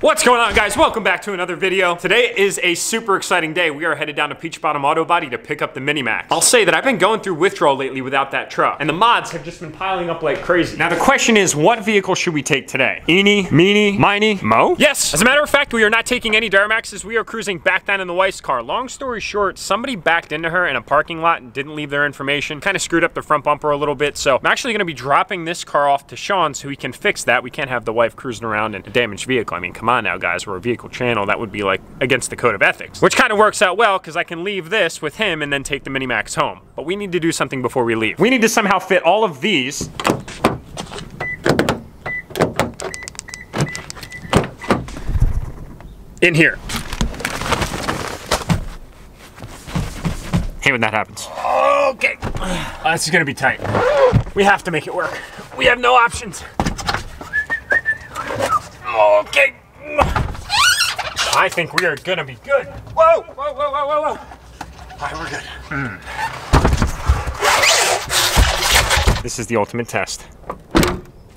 What's going on, guys? Welcome back to another video. Today is a super exciting day. We are headed down to Peach Bottom Auto Body to pick up the Minimax. I'll say that I've been going through withdrawal lately without that truck, and the mods have just been piling up like crazy. Now the question is, what vehicle should we take today? Eeny, meeny, miny, mo? Yes, as a matter of fact, we are not taking any DURTYMAXs. We are cruising back down in the wife's car. Long story short, somebody backed into her in a parking lot and didn't leave their information. Kind of screwed up the front bumper a little bit, so I'm actually gonna be dropping this car off to Sean so he can fix that. We can't have the wife cruising around in a damaged vehicle. I mean, come on now, guys, we're a vehicle channel. That would be like against the code of ethics, which kind of works out well because I can leave this with him and then take the Minimax home. But we need to do something before we leave. We need to somehow fit all of these in here. Hate when that happens. Okay, this is gonna be tight. We have to make it work. We have no options. Okay. I think we are gonna be good. Whoa, whoa, whoa, whoa, whoa, whoa. All right, we're good. This is the ultimate test.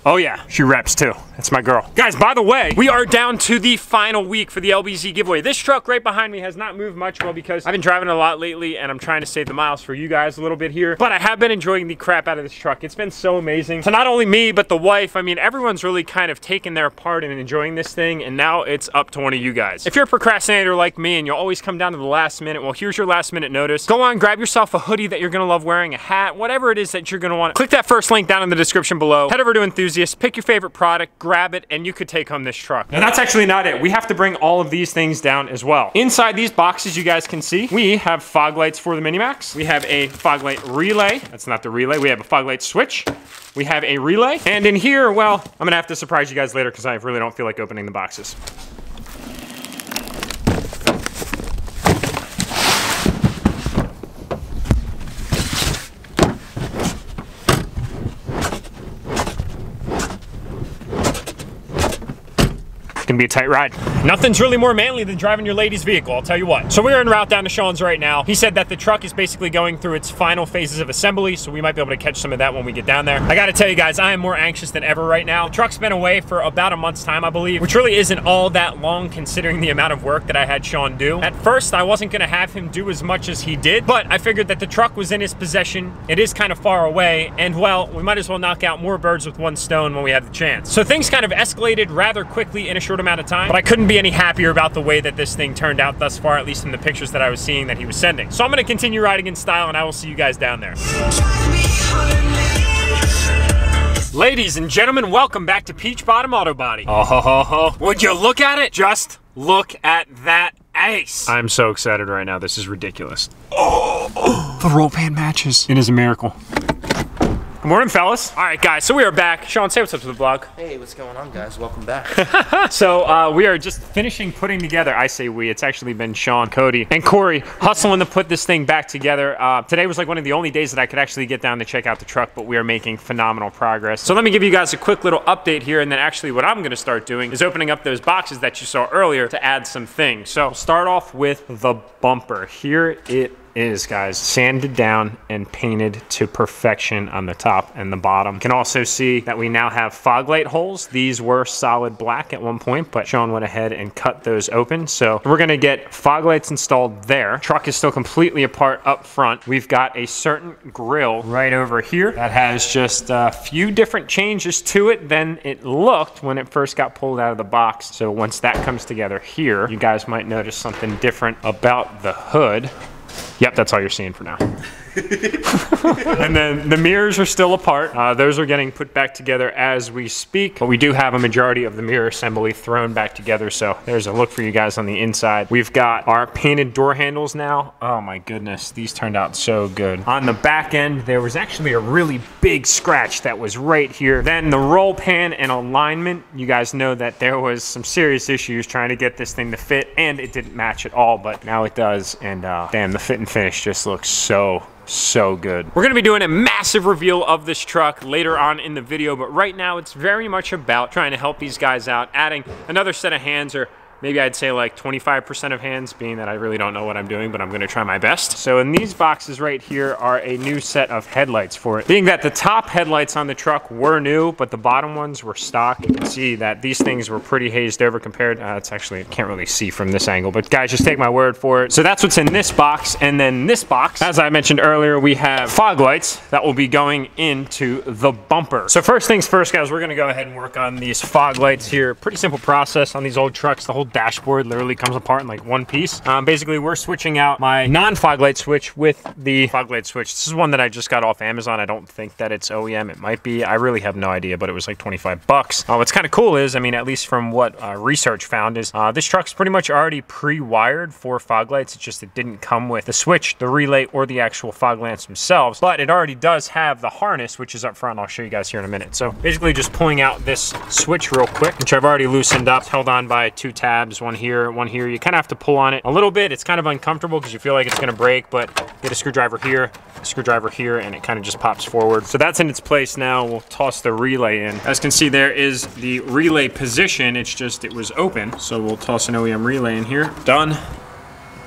Oh yeah, she reps too. That's my girl. Guys, by the way, we are down to the final week for the LBZ giveaway. This truck right behind me has not moved much, well, because I've been driving a lot lately and I'm trying to save the miles for you guys a little bit here. But I have been enjoying the crap out of this truck. It's been so amazing. So not only me, but the wife, I mean, everyone's really kind of taken their part in enjoying this thing, and now it's up to one of you guys. If you're a procrastinator like me and you'll always come down to the last minute, well, here's your last minute notice. Go on, grab yourself a hoodie that you're gonna love wearing, a hat, whatever it is that you're gonna want. Click that first link down in the description below. Head over to Enthusiast, pick your favorite product, grab it, and you could take home this truck. Now that's actually not it. We have to bring all of these things down as well. Inside these boxes, you guys can see, we have fog lights for the Minimax. We have a fog light relay. That's not the relay. We have a fog light switch. We have a relay. And in here, well, I'm gonna have to surprise you guys later because I really don't feel like opening the boxes. Gonna be a tight ride. Nothing's really more manly than driving your lady's vehicle, I'll tell you what. So we're en route down to Sean's right now. He said that the truck is basically going through its final phases of assembly, so we might be able to catch some of that when we get down there. I gotta tell you guys, I am more anxious than ever right now. The truck's been away for about a month's time, I believe, which really isn't all that long considering the amount of work that I had Sean do. At first, I wasn't gonna have him do as much as he did, but I figured that the truck was in his possession. It is kind of far away, and well, we might as well knock out more birds with one stone when we have the chance. So things kind of escalated rather quickly in a short amount of time, but I couldn't be any happier about the way that this thing turned out thus far, at least in the pictures that I was seeing that he was sending. So I'm gonna continue riding in style, and I will see you guys down there. Ladies and gentlemen, welcome back to Peach Bottom Auto Body. Oh, ho, ho, ho. Would you look at it? Just look at that ace. I'm so excited right now. This is ridiculous. Oh, the roll pan matches. It is a miracle. Good morning, fellas. All right, guys, so we are back. Sean, say what's up to the vlog. Hey, what's going on, guys? Welcome back. So we are just finishing putting together, I say we, it's actually been Sean, Cody, and Corey hustling to put this thing back together. Today was like one of the only days that I could actually get down to check out the truck, but we are making phenomenal progress. So let me give you guys a quick little update here, and then actually what I'm gonna start doing is opening up those boxes that you saw earlier to add some things. So start off with the bumper. Here it is, guys, sanded down and painted to perfection on the top and the bottom. You can also see that we now have fog light holes. These were solid black at one point, but Sean went ahead and cut those open. So we're gonna get fog lights installed there. Truck is still completely apart up front. We've got a certain grill right over here that has just a few different changes to it than it looked when it first got pulled out of the box. So once that comes together here, you guys might notice something different about the hood. Yep, that's all you're seeing for now. And then the mirrors are still apart. Those are getting put back together as we speak, but we do have a majority of the mirror assembly thrown back together, so there's a look for you guys on the inside. We've got our painted door handles now. Oh my goodness, these turned out so good. On the back end, there was actually a really big scratch that was right here. Then the roll pan and alignment, you guys know that there was some serious issues trying to get this thing to fit, and it didn't match at all, but now it does, and damn, the fit and finish just looks so good. We're gonna be doing a massive reveal of this truck later on in the video, but right now it's very much about trying to help these guys out, adding another set of hands or Maybe I'd say like 25% of hands, being that I really don't know what I'm doing, but I'm gonna try my best. So in these boxes right here are a new set of headlights for it. Being that the top headlights on the truck were new, but the bottom ones were stock. You can see that these things were pretty hazed over compared. It's actually, I can't really see from this angle, but guys, just take my word for it. So that's what's in this box. And then this box, as I mentioned earlier, we have fog lights that will be going into the bumper. So first things first, guys, we're gonna go ahead and work on these fog lights here. Pretty simple process on these old trucks. The whole dashboard literally comes apart in like one piece. Basically, we're switching out my non-fog light switch with the fog light switch. This is one that I just got off Amazon. I don't think that it's OEM. It might be. I really have no idea, but it was like 25 bucks. What's kind of cool is, I mean, at least from what research found is this truck's pretty much already pre-wired for fog lights. It's just it didn't come with the switch, the relay, or the actual fog lamps themselves, but it already does have the harness, which is up front. I'll show you guys here in a minute. So basically just pulling out this switch real quick, which I've already loosened up, held on by 2 tabs, one here, one here. You kind of have to pull on it a little bit. It's kind of uncomfortable because you feel like it's going to break, but get a screwdriver here, and it kind of just pops forward. So that's in its place now. We'll toss the relay in. As you can see, there is the relay position. It's just, it was open. So we'll toss an OEM relay in here. Done.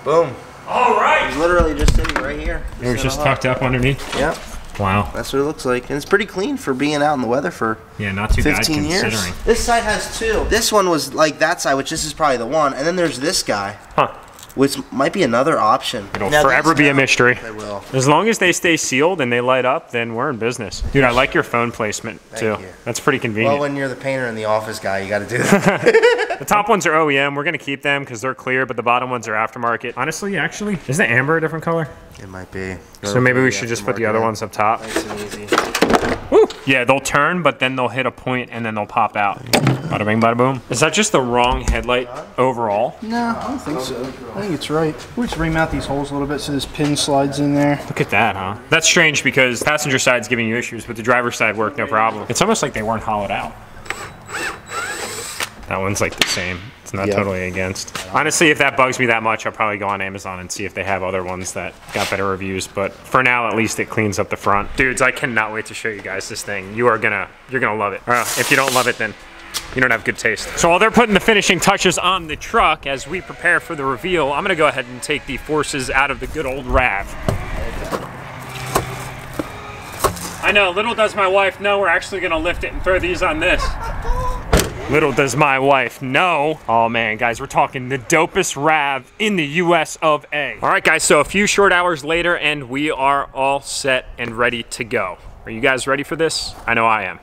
Boom. All right. It's literally just sitting right here. It was just tucked up underneath. Yep. Wow. That's what it looks like. And it's pretty clean for being out in the weather for not too 15 bad years. considering. This side has 2. This one was like that side, which this is probably the one. And then there's this guy. Huh. Which might be another option. It'll forever be a mystery. They will. As long as they stay sealed and they light up, then we're in business. Dude, I like your phone placement too. Thank you. That's pretty convenient. Well, when you're the painter and the office guy, you got to do that. The top ones are OEM. We're going to keep them because they're clear, but the bottom ones are aftermarket. Honestly, actually, isn't amber a different color? It might be. So maybe we should just put the other ones up top. Nice and easy. Woo! Yeah, they'll turn, but then they'll hit a point and then they'll pop out. Bada bing, bada boom. Is that just the wrong headlight overall? No, I don't think so. I think it's right. We just remount these holes a little bit so this pin slides in there. Look at that, huh? That's strange because passenger side's giving you issues, but the driver's side worked no problem. It's almost like they weren't hollowed out. That one's like the same. It's not totally against. Honestly, if that bugs me that much, I'll probably go on Amazon and see if they have other ones that got better reviews. But for now, at least it cleans up the front. Dudes, I cannot wait to show you guys this thing. You're gonna love it. If you don't love it, then you don't have good taste. So while they're putting the finishing touches on the truck as we prepare for the reveal, I'm gonna go ahead and take the forces out of the good old RAV. I know, little does my wife know we're actually gonna lift it and throw these on this. Little does my wife know. Oh man, guys, we're talking the dopest RAV in the US of A. All right, guys, so a few short hours later and we are all set and ready to go. Are you guys ready for this? I know I am.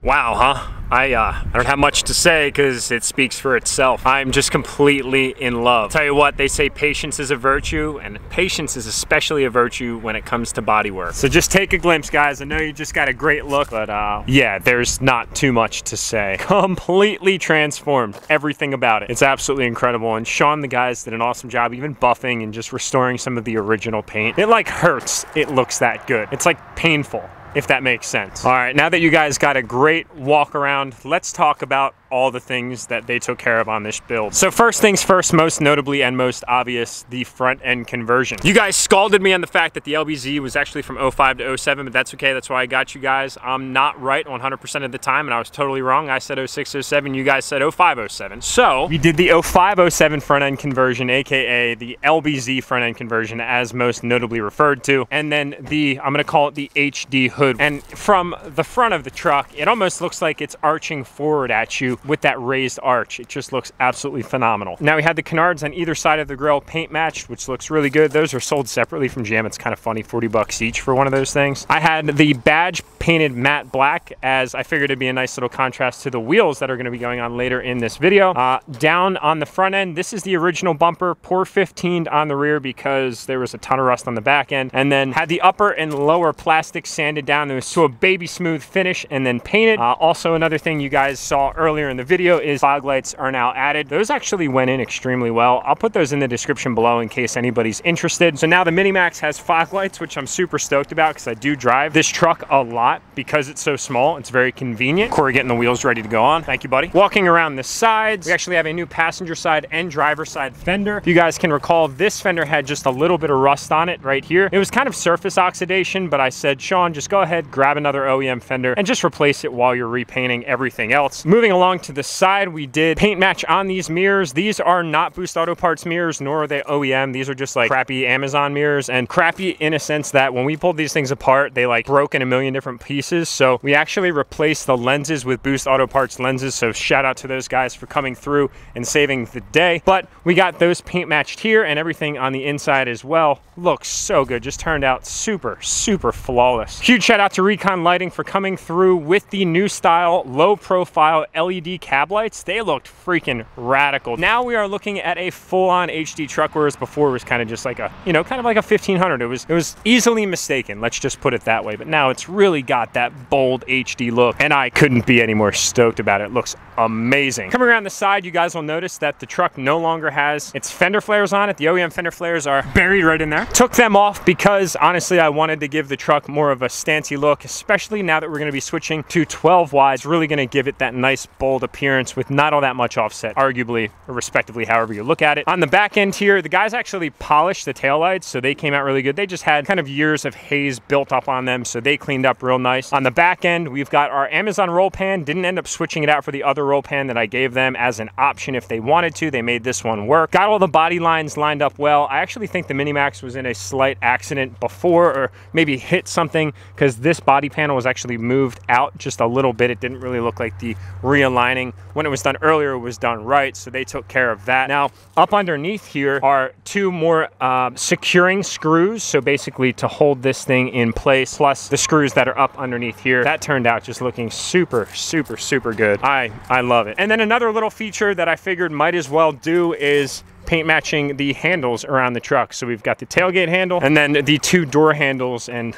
Wow, huh? I don't have much to say because it speaks for itself. I'm just completely in love. Tell you what, they say patience is a virtue, and patience is especially a virtue when it comes to bodywork. So just take a glimpse, guys. I know you just got a great look, but yeah, there's not too much to say. Completely transformed, everything about it. It's absolutely incredible, and Sean, the guys, did an awesome job, even buffing and just restoring some of the original paint. It like hurts, it looks that good. It's like painful, if that makes sense. All right, now that you guys got a great walk around, let's talk about all the things that they took care of on this build. So first things first, most notably and most obvious, the front end conversion. You guys scalded me on the fact that the LBZ was actually from 05 to 07, but that's okay, that's why I got you guys. I'm not right 100% of the time, and I was totally wrong. I said 06, 07, you guys said 05, 07. So we did the 05, 07 front end conversion, AKA the LBZ front end conversion, as most notably referred to, and then the, I'm gonna call it the HD hood. And from the front of the truck, it almost looks like it's arching forward at you with that raised arch. It just looks absolutely phenomenal. Now we had the canards on either side of the grill paint matched, which looks really good. Those are sold separately from GM. It's kind of funny, 40 bucks each for one of those things. I had the badge painted matte black, as I figured it'd be a nice little contrast to the wheels that are going to be going on later in this video. Down on the front end, this is the original bumper, pour 15'd on the rear because there was a ton of rust on the back end, and then had the upper and lower plastic sanded down to a baby smooth finish and then painted. Also, another thing you guys saw earlier in the video is fog lights are now added. Those actually went in extremely well. I'll put those in the description below in case anybody's interested. So now the Minimax has fog lights, which I'm super stoked about because I do drive this truck a lot because it's so small. It's very convenient. Corey getting the wheels ready to go on. Thank you, buddy. Walking around the sides, we actually have a new passenger side and driver side fender. If you guys can recall, this fender had just a little bit of rust on it right here. It was kind of surface oxidation, but I said, Sean, just go ahead, grab another OEM fender and just replace it while you're repainting everything else. Moving along to the side, we did paint match on these mirrors. These are not Boost Auto Parts mirrors, nor are they OEM. These are just like crappy Amazon mirrors, and crappy in a sense that when we pulled these things apart, they like broke in a million different pieces. So we actually replaced the lenses with Boost Auto Parts lenses. So shout out to those guys for coming through and saving the day. But we got those paint matched here, and everything on the inside as well looks so good. Just turned out super, super flawless. Huge shout out to Recon Lighting for coming through with the new style low profile LED cab lights. They looked freaking radical. Now we are looking at a full-on HD truck, whereas before it was kind of just like a, you know, kind of like a 1500. It was easily mistaken, let's just put it that way. But now it's really got that bold HD look, and I couldn't be any more stoked about it. It looks amazing. Coming around the side, you guys will notice that the truck no longer has its fender flares on it. The OEM fender flares are buried right in there. Took them off because honestly I wanted to give the truck more of a stancy look, especially now that we're going to be switching to 12 wides. Really going to give it that nice bold appearance with not all that much offset, arguably or respectively, however you look at it. On the back end here, the guys actually polished the taillights, so they came out really good. They just had kind of years of haze built up on them, so they cleaned up real nice. On the back end, we've got our Amazon roll pan. Didn't end up switching it out for the other roll pan that I gave them as an option if they wanted to. They made this one work. Got all the body lines lined up well. I actually think the Minimax was in a slight accident before, or maybe hit something, because this body panel was actually moved out just a little bit. It didn't really look like the realigning when it was done earlier was done right, so they took care of that. Now up underneath here are two more securing screws, so basically to hold this thing in place, plus the screws that are up underneath here. That turned out just looking super, super, super good. I love it. And then another little feature that I figured might as well do is paint matching the handles around the truck. So we've got the tailgate handle and then the two door handles, and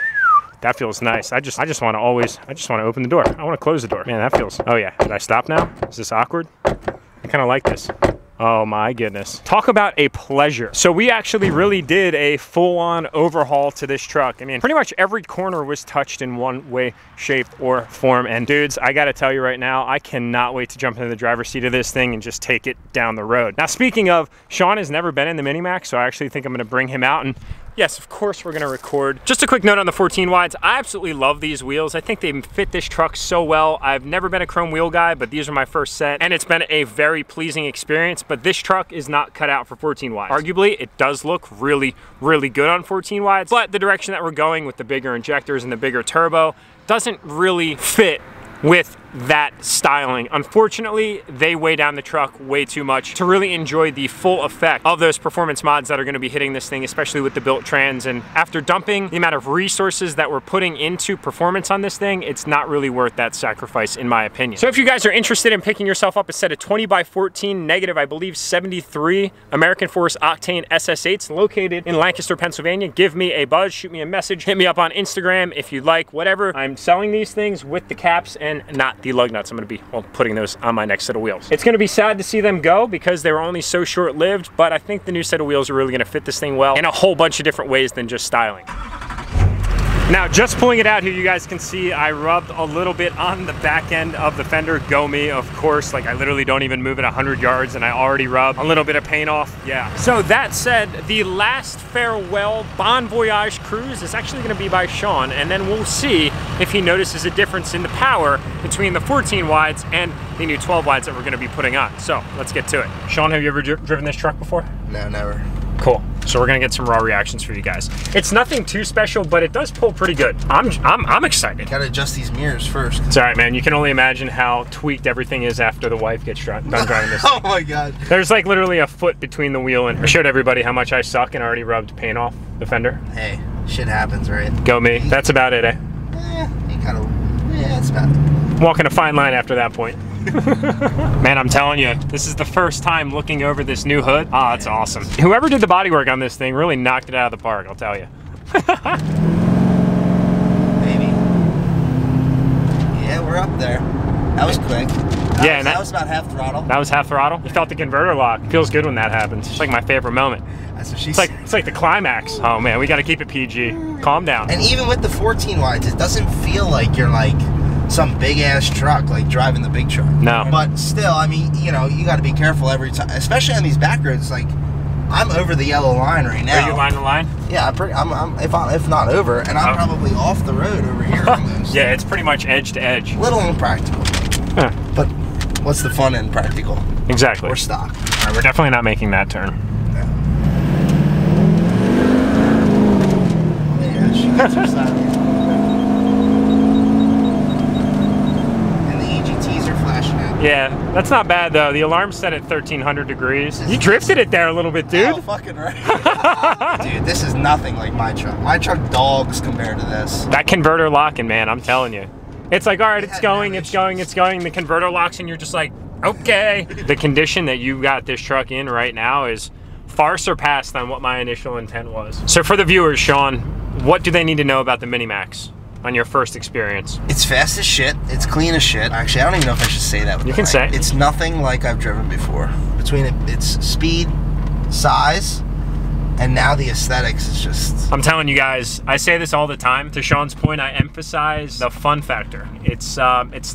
that feels nice. I just want to open the door. I want to close the door. Man, that feels, oh yeah. Did I stop now? Is this awkward? I kind of like this. Oh my goodness. Talk about a pleasure. So we actually really did a full-on overhaul to this truck. I mean, pretty much every corner was touched in one way, shape, or form. And dudes, I gotta tell you right now, I cannot wait to jump into the driver's seat of this thing and just take it down the road. Now, speaking of, Sean has never been in the Minimax, so I actually think I'm gonna bring him out, and yes, of course we're gonna record. Just a quick note on the 14 wides. I absolutely love these wheels. I think they fit this truck so well. I've never been a chrome wheel guy, but these are my first set, and it's been a very pleasing experience. But this truck is not cut out for 14 wides. Arguably, it does look really, really good on 14 wides, but the direction that we're going with the bigger injectors and the bigger turbo doesn't really fit with that styling. Unfortunately, they weigh down the truck way too much to really enjoy the full effect of those performance mods that are going to be hitting this thing, especially with the built trans. And after dumping the amount of resources that we're putting into performance on this thing, it's not really worth that sacrifice in my opinion. So if you guys are interested in picking yourself up a set of 20x14 negative, I believe 73 American Force Octane SS8s located in Lancaster, Pennsylvania, give me a buzz, shoot me a message, hit me up on Instagram if you'd like, whatever. I'm selling these things with the caps and not the lug nuts. I'm gonna be, well, putting those on my next set of wheels. It's gonna be sad to see them go because they were only so short-lived, but I think the new set of wheels are really gonna fit this thing well in a whole bunch of different ways than just styling. Now, just pulling it out here, you guys can see I rubbed a little bit on the back end of the fender. Go me, of course. Like, I literally don't even move it 100 yards and I already rubbed a little bit of paint off. Yeah. So that said, the last farewell Bon Voyage cruise is actually gonna be by Sean, and then we'll see if he notices a difference in the power between the 14 wides and the new 12 wides that we're gonna be putting on. So let's get to it. Sean, have you ever driven this truck before? No, never. Cool. So we're gonna get some raw reactions for you guys. It's nothing too special, but it does pull pretty good. I'm excited. Gotta adjust these mirrors first. It's all right, man. You can only imagine how tweaked everything is after the wife gets done driving this thing. Oh my God. There's like literally a foot between the wheel and I showed everybody how much I suck and already rubbed paint off the fender. Hey, shit happens, right? Go me. That's about it, eh? Yeah, it's about it. Walking a fine line after that point. Man, I'm telling you, this is the first time looking over this new hood. Oh, that's awesome. Whoever did the bodywork on this thing really knocked it out of the park, I'll tell you. Maybe. Yeah, we're up there. That was quick. That was about half throttle. That was half throttle? You felt the converter lock. Feels good when that happens. It's like my favorite moment. That's what she said. It's like the climax. Oh man, we gotta keep it PG. Calm down. And even with the 14 wides, it doesn't feel like you're like some big ass truck, like driving the big truck. No. But still, I mean, you know, you got to be careful every time, especially on these back roads. Like, I'm over the yellow line right now. Are you line the line? Yeah, if not over, and I'm probably off the road over here almost. Yeah, it's pretty much edge to edge. Little impractical. Huh. But what's the fun in practical? Exactly. Or stock. All right, we're definitely not making that turn. No. Yeah, she gets her side. Yeah, that's not bad though. The alarm's set at 1300 degrees. You drifted it there a little bit, dude. Oh, fucking right. Dude, this is nothing like my truck. My truck dogs compared to this. That converter locking, man, I'm telling you. It's like, all right, it's going. The converter locks and you're just like, okay. The condition that you got this truck in right now is far surpassed on what my initial intent was. So for the viewers, Sean, what do they need to know about the Minimax on your first experience? It's fast as shit. It's clean as shit. Actually, I don't even know if I should say that. You can say. It's nothing like I've driven before. Between its speed, size, and now the aesthetics is just... I'm telling you guys, I say this all the time. To Sean's point, I emphasize the fun factor. It's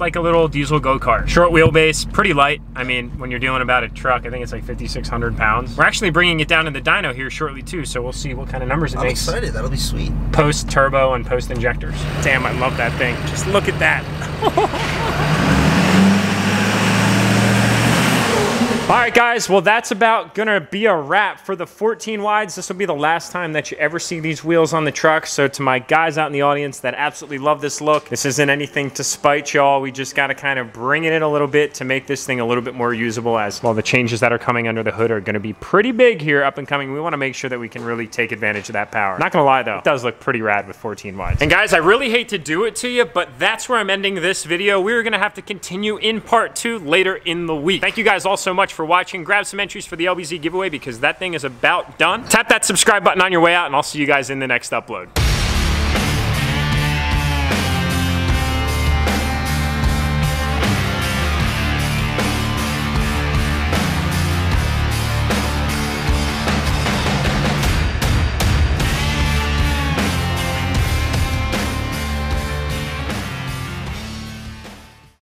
like a little diesel go-kart. Short wheelbase, pretty light. I mean, when you're dealing about a truck, I think it's like 5,600 pounds. We're actually bringing it down in the dyno here shortly too, so we'll see what kind of numbers it makes. I'm excited, that'll be sweet. Post turbo and post injectors. Damn, I love that thing. Just look at that. All right, guys, well, that's about gonna be a wrap for the 14 wides. This will be the last time that you ever see these wheels on the truck. So to my guys out in the audience that absolutely love this look, this isn't anything to spite y'all. We just gotta kind of bring it in a little bit to make this thing a little bit more usable, as well the changes that are coming under the hood are gonna be pretty big here up and coming. We wanna make sure that we can really take advantage of that power. Not gonna lie though, it does look pretty rad with 14 wides. And guys, I really hate to do it to you, but that's where I'm ending this video. We're gonna have to continue in part 2 later in the week. Thank you guys all so much for watching. Grab some entries for the LBZ giveaway because that thing is about done. Tap that subscribe button on your way out and I'll see you guys in the next upload.